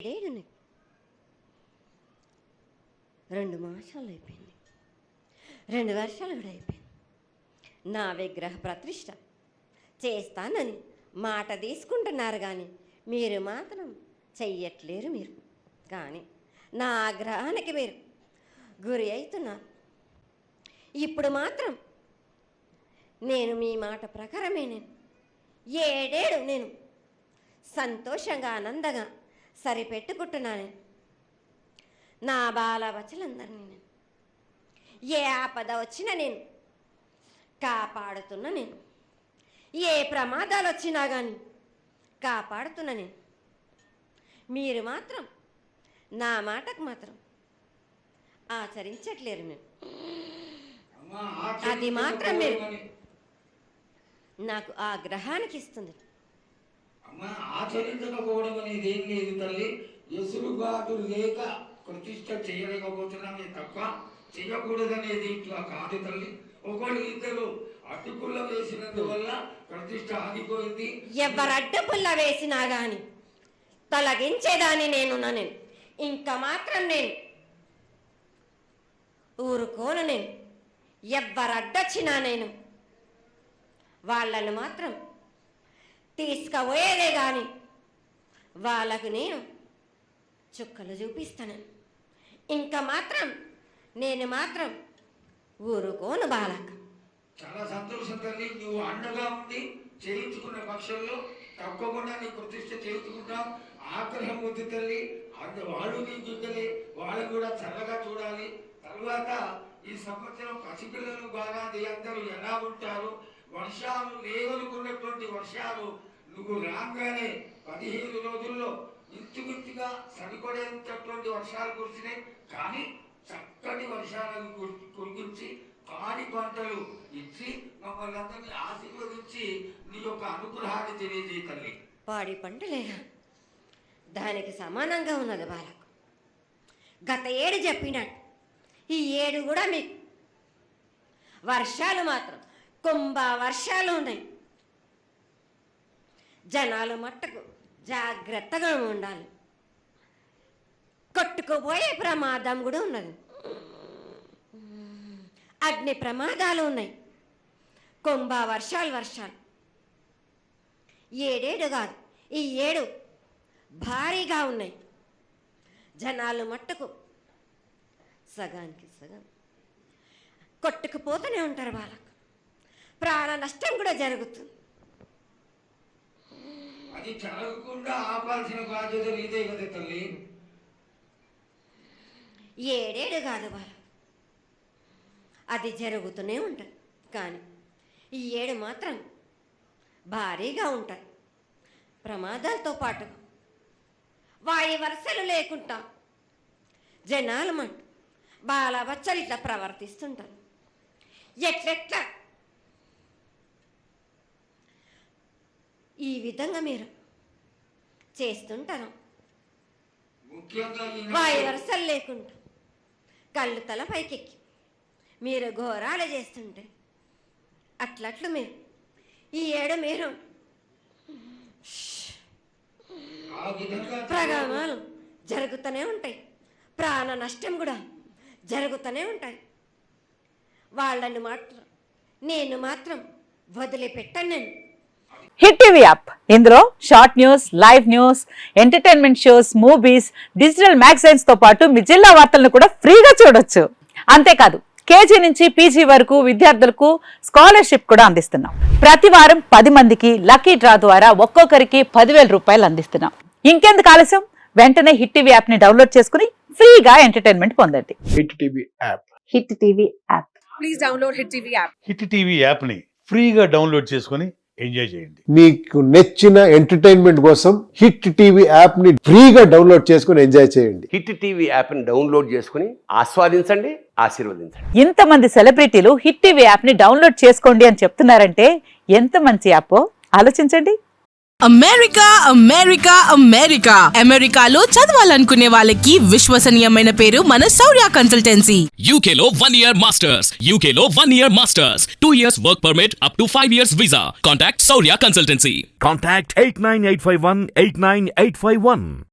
ఏడేడు 2 మాసాలు అయిపోయింది, 2 వర్షాలు కూడా అయిపోయింది. నా విగ్రహ ప్రతిష్ఠ చేస్తానని మాట తీసుకుంటున్నారు, కానీ మీరు మాత్రం చెయ్యట్లేరు. మీరు కానీ నా ఆగ్రహానికి మీరు గురి అవుతున్నారు. ఇప్పుడు మాత్రం నేను మీ మాట ప్రకారమే ఏడేడు సంతోషంగా ఆనందంగా సరిపెట్టుకుంటున్నాను. నా బాలవచలందరినీ ఏ ఆపద వచ్చినా కాపాడుతున్నా. ఏ ప్రమాదాలు వచ్చినా కానీ కాపాడుతున్నా. మీరు మాత్రం నా మాటకు మాత్రం ఆచరించట్లేరు. అది మాత్రం మీరు నాకు ఆగ్రహానికి ఇస్తుంది. ఆచరించకపోవడం అనేది ఏం లేదు తల్లి. ఎసురుబాటు లేక ప్రతిష్ట చేయలేకపోతున్నామే తప్ప చేయకూడదనేది ఇట్లా కాదు తల్లి. ఒకళ్ళు ఇద్దరు అడ్డుపుల్ల వేసినందువల్ల ప్రతిష్ట ఆగిపోయింది. ఎవరు అడ్డుపుల్ల వేసినా గాని తొలగించేదాన్ని నేను ఇంకా మాత్రం ఊరుకోను. ఎవరు అడ్డొచ్చినా వాళ్ళను మాత్రం తీసుకుపోయేదే కానీ వాళ్ళకు చుక్కలు చూపిస్తాను. ఇంకా మాత్రం మాత్రం ఊరుకోను బాలక. చాలా సంతోషం తల్లి. నువ్వు అండగా ఉండి చేయించుకున్న పక్షంలో తప్పకుండా నీ ప్రతిష్ట చేయించుకుంటాం. ఆగ్రహం వద్దు తల్లి. వాళ్ళు నీ బిడ్డలే, వాళ్ళు కూడా చల్లగా చూడాలి. తర్వాత ఈ సంవత్సరం పసిపిల్లలు బాగా అందరూ ఎలా ఉంటారు. వర్షాలు లేవనుకున్నటువంటి వర్షాలు నువ్వు రాగానే 15 రోజుల్లో ఇంచుమించుగా సరిపడేటటువంటి వర్షాలు కురిసినాయి. కానీ చక్కటి వర్షాలను కురిపించి పాడి పంటలు ఇచ్చి మమ్మల్ని అందరినీ ఆశీర్వదించి నీ యొక్క అనుగ్రహాన్ని తెలియజేయ తల్లి. పాడి పంటలేగా దానికి సమానంగా ఉన్నది బాలకు. గత ఏడు చెప్పినట్టు ఈ ఏడు కూడా మీకు వర్షాలు మాత్రం కుంభ వర్షాలు ఉన్నాయి. జనాలు మట్టుకు జాగ్రత్తగా ఉండాలి. కొట్టుకుపోయే ప్రమాదం కూడా ఉన్నది. అగ్ని ప్రమాదాలు ఉన్నాయి. కుంభ వర్షాలు ఏడేడు కాదు, ఈ ఏడు భారీగా ఉన్నాయి. జనాలు మట్టుకు సగానికి సగం కొట్టుకుపోతూనే ఉంటారు. వాళ్ళకు ప్రాణ నష్టం కూడా జరుగుతుంది. అది జరగకుండా ఆపాల్సిన బాధ్యత నీదే కదా తల్లి. ఏడేడు కాదు వాళ్ళు, అది జరుగుతూనే ఉంటుంది. కానీ ఈ ఏడు మాత్రం భారీగా ఉంటాయి. ప్రమాదాలతో పాటు వాయు వరుసలు లేకుండా జనాలు మట్టు బాలబచ్చలు ఇట్లా ప్రవర్తిస్తుంటారు. ఎట్లెట్లా ఈ విధంగా మీరు చేస్తుంటారు. వాయు వరుసలు లేకుండా కళ్ళు తల పైకెక్కి మీరు ఘోరాలు చేస్తుంటే అట్లట్లు మీరు ఈ ఏడు మీరు ప్రమాదాలు జరుగుతూనే ఉంటాయి. ప్రాణ నష్టం కూడా జరుగుతూనే ఉంటాయి. వాళ్ళని మాత్రం నేను మాత్రం వదిలిపెట్టాను. హిట్ టీవీ యాప్, ఇందులో short news, live news, entertainment shows, movies, digital magazines తో పాటు మీ జిల్లా వార్తలను కూడా ఫ్రీగా చూడొచ్చు. అంతేకాదు కేజీ నుంచి పీజీ వరకు విద్యార్థులకు స్కాలర్షిప్ కూడా అందిస్తున్నాం. ప్రతి వారం 10 మందికి లక్కీ డ్రా ద్వారా ఒక్కొక్కరికి 10,000 రూపాయలు అందిస్తున్నాం. ఇంకెందుకు ఆలస్యం, వెంటనే హిట్ టీవీ యాప్ ని డౌన్లోడ్ చేసుకుని ఫ్రీగా ఎంటర్టైన్మెంట్ పొందండి. Hit TV app. Hit TV app. Please download hit TV app. Hit TV app ని ఫ్రీగా డౌన్లోడ్ చేసుకుని ఎంజాయ్ చేయండి. మీకు నచ్చిన ఎంటర్టైన్మెంట్ కోసం హిట్ టీవీ యాప్ ని ఫ్రీగా డౌన్లోడ్ చేసుకుని ఎంజాయ్ చేయండి. హిట్ టీవీ యాప్ ని డౌన్లోడ్ చేసుకుని ఆస్వాదించండి, ఆశీర్వదించండి. ఇంతమంది సెలబ్రిటీలు హిట్ టీవీ యాప్ ని డౌన్లోడ్ చేసుకోండి అని చెప్తున్నారంటే ఎంత మంచి యాప్ ఆలోచించండి. అమెరికా అమెరికా అమెరికా అమెరికాలో చదవాలనుకునే వాళ్ళకి విశ్వసనీయమైన పేరు మన శౌర్య కన్సల్టెన్సీ. UK లో 1 year masters, UK లో 1 year masters, 2 years work permit up to 5 years visa. Contact Saurya Consultancy. Contact 89851 89851.